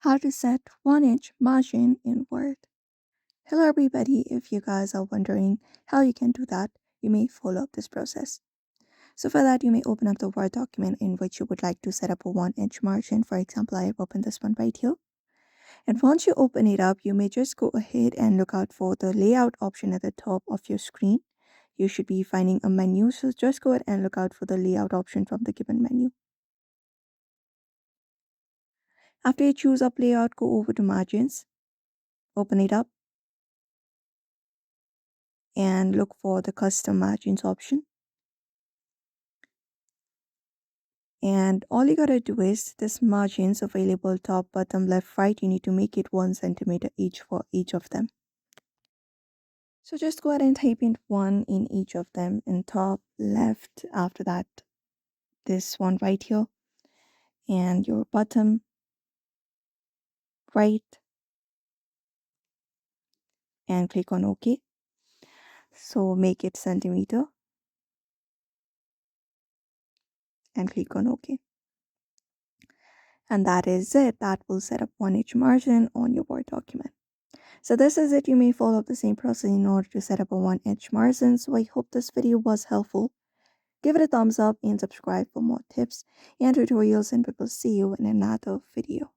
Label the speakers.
Speaker 1: How to set 1-inch margin in Word. Hello everybody, if you guys are wondering how you can do that, you may follow up this process. So for that, you may open up the Word document in which you would like to set up a 1-inch margin. For example, I have opened this one right here. And once you open it up, you may just go ahead and look out for the layout option at the top of your screen. You should be finding a menu, so just go ahead and look out for the layout option from the given menu. After you choose up layout, go over to margins, open it up, and look for the custom margins option. And all you gotta do is this margins available top, bottom, left, right, you need to make it 1 centimeter each for each of them. So just go ahead and type in 1 in each of them, in top, left, after that this one right here, and your bottom, right, and click on OK. So make it centimeter and click on OK. And that is it. That will set up 1-inch margin on your Word document. So this is it. You may follow the same process in order to set up a 1-inch margin. So I hope this video was helpful. Give it a thumbs up and subscribe for more tips and tutorials, and we will see you in another video.